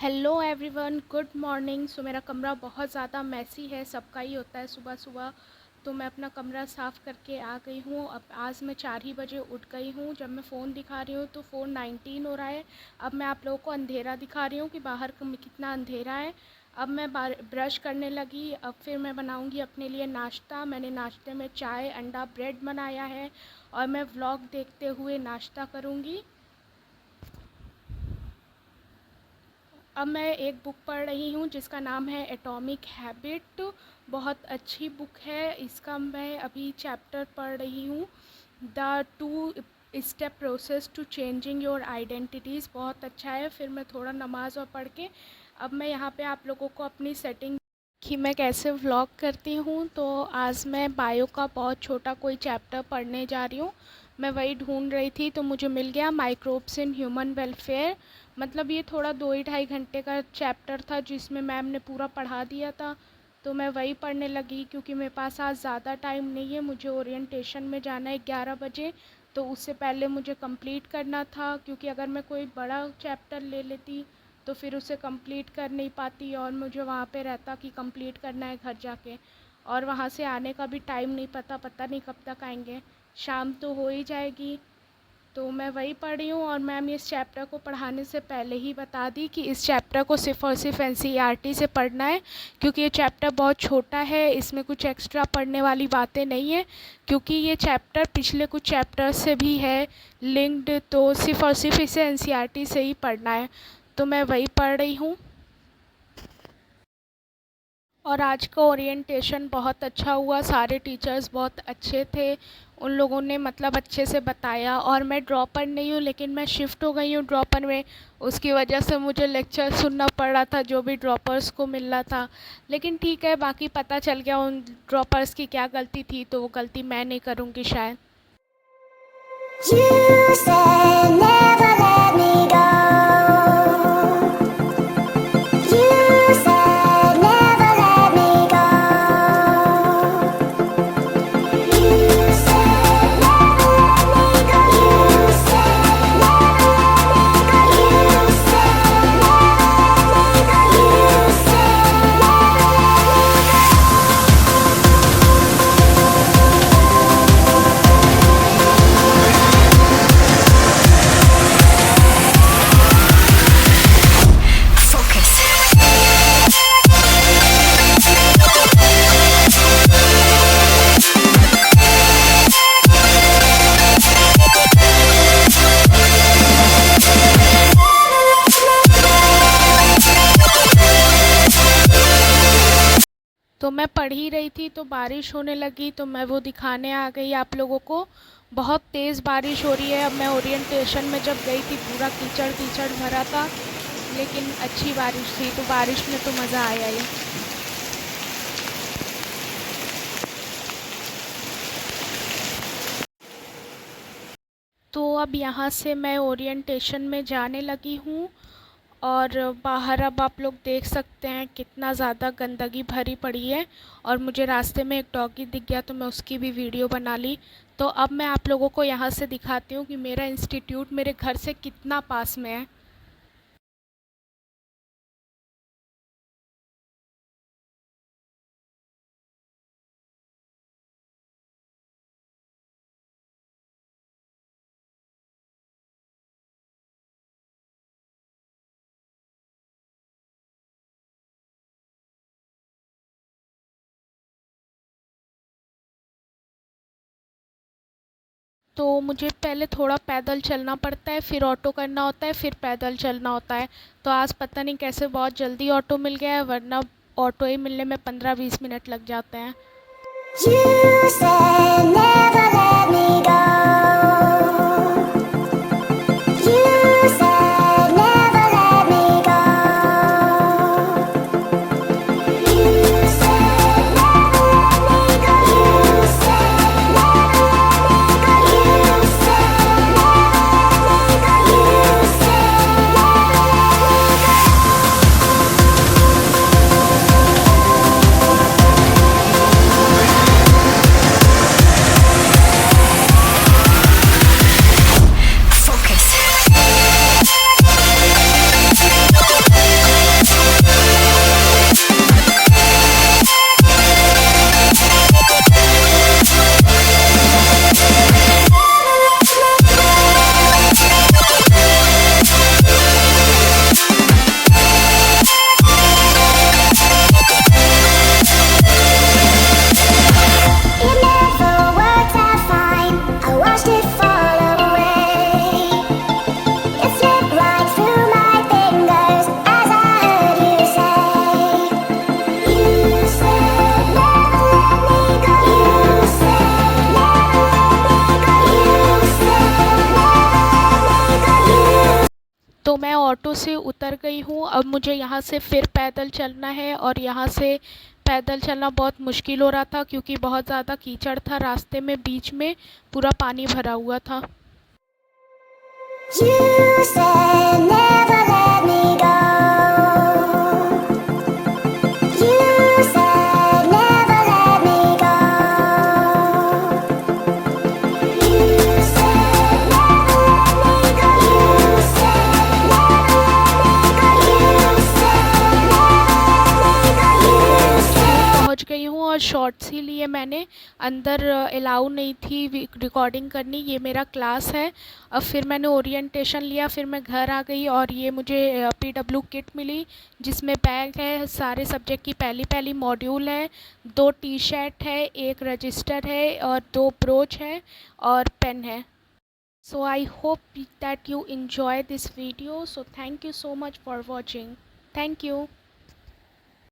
Hello everyone, good morning. So मेरा कमरा बहुत ज़्यादा मैसी है, सबका ही होता है सुबह सुबह। तो मैं अपना कमरा साफ़ करके आ गई हूँ। अब आज मैं 4 ही बजे उठ गई हूँ। जब मैं फ़ोन दिखा रही हूँ तो फ़ोन 19 हो रहा है। अब मैं आप लोगों को अंधेरा दिखा रही हूँ कि बाहर कितना अंधेरा है। अब मैं ब्रश करने लगी। अब फिर मैं बनाऊँगी अपने लिए नाश्ता। मैंने नाश्ते में चाय, अंडा, ब्रेड बनाया है और मैं व्लॉग देखते हुए नाश्ता करूँगी। अब मैं एक बुक पढ़ रही हूँ जिसका नाम है एटॉमिक हैबिट। बहुत अच्छी बुक है। इसका मैं अभी चैप्टर पढ़ रही हूँ, the 2 step process to changing your identities. बहुत अच्छा है। फिर मैं थोड़ा नमाज़ और पढ़ के अब मैं यहाँ पे आप लोगों को अपनी सेटिंग कि मैं कैसे व्लॉग करती हूँ। तो आज मैं बायो का बहुत छोटा कोई चैप्टर पढ़ने जा रही हूँ। मैं वही ढूंढ रही थी तो मुझे मिल गया, माइक्रोब्स इन ह्यूमन वेलफेयर। मतलब ये थोड़ा 2 ढाई घंटे का चैप्टर था जिसमें मैम ने पूरा पढ़ा दिया था। तो मैं वही पढ़ने लगी क्योंकि मेरे पास आज ज़्यादा टाइम नहीं है। मुझे ओरिएंटेशन में जाना है 11 बजे, तो उससे पहले मुझे कंप्लीट करना था। क्योंकि अगर मैं कोई बड़ा चैप्टर ले लेती तो फिर उसे कंप्लीट कर नहीं पाती और मुझे वहाँ पे रहता कि कंप्लीट करना है घर जाके, और वहाँ से आने का भी टाइम नहीं पता नहीं कब तक आएंगे। शाम तो हो ही जाएगी। तो मैं वही पढ़ रही हूँ और मैम इस चैप्टर को पढ़ाने से पहले ही बता दी कि इस चैप्टर को सिर्फ़ और सिर्फ एनसीईआरटी से पढ़ना है, क्योंकि ये चैप्टर बहुत छोटा है। इसमें कुछ एक्स्ट्रा पढ़ने वाली बातें नहीं है, क्योंकि ये चैप्टर पिछले कुछ चैप्टर से भी है लिंक्ड। तो सिर्फ़ और सिर्फ इसे एनसीईआरटी से ही पढ़ना है। तो मैं वही पढ़ रही हूँ। और आज का ओरिएंटेशन बहुत अच्छा हुआ। सारे टीचर्स बहुत अच्छे थे। उन लोगों ने मतलब अच्छे से बताया। और मैं ड्रॉपर नहीं हूँ, लेकिन मैं शिफ्ट हो गई हूँ ड्रॉपर में। उसकी वजह से मुझे लेक्चर सुनना पड़ रहा था जो भी ड्रॉपर्स को मिल रहा था। लेकिन ठीक है, बाकी पता चल गया उन ड्रॉपर्स की क्या गलती थी, तो वो गलती मैं नहीं करूँगी शायद। You said never let me go. You said never let me go. You said never let me go. You said never let me go. You said never let me go. You said तो मैं पढ़ ही रही थी तो बारिश होने लगी, तो मैं वो दिखाने आ गई आप लोगों को। बहुत तेज़ बारिश हो रही है। अब मैं ओरिएंटेशन में जब गई थी पूरा कीचड़ कीचड़ भरा था, लेकिन अच्छी बारिश थी, तो बारिश में तो मज़ा आया ही। तो अब यहाँ से मैं ओरिएंटेशन में जाने लगी हूँ। और बाहर अब आप लोग देख सकते हैं कितना ज़्यादा गंदगी भरी पड़ी है। और मुझे रास्ते में एक डॉगी दिख गया तो मैं उसकी भी वीडियो बना ली। तो अब मैं आप लोगों को यहाँ से दिखाती हूँ कि मेरा इंस्टीट्यूट मेरे घर से कितना पास में है। तो मुझे पहले थोड़ा पैदल चलना पड़ता है, फिर ऑटो करना होता है, फिर पैदल चलना होता है। तो आज पता नहीं कैसे बहुत जल्दी ऑटो मिल गया है, वरना ऑटो ही मिलने में 15-20 मिनट लग जाते हैं। You said never let me go. You said never let me go. You said never let me go. You said never let me go. You said never let me go. You said never let me go. से उतर गई हूँ। अब मुझे यहाँ से फिर पैदल चलना है और यहाँ से पैदल चलना बहुत मुश्किल हो रहा था क्योंकि बहुत ज़्यादा कीचड़ था रास्ते में, बीच में पूरा पानी भरा हुआ था। You said never let me go. You said never let me go. You said never let me go. You said never let me go. You said never let me go. You said पहुँच गई हूँ और shorts ही लिए मैंने, अंदर allow नहीं थी recording करनी। ये मेरा क्लास है। अब फिर मैंने ओरिएंटेशन लिया, फिर मैं घर आ गई और ये मुझे PW किट मिली जिसमें बैग है, सारे सब्जेक्ट की पहली मॉड्यूल है, 2 टी शर्ट है, 1 रजिस्टर है और 2 ब्रोच है और पेन है। So I hope that you enjoy this video. So thank you so much for watching. Thank you.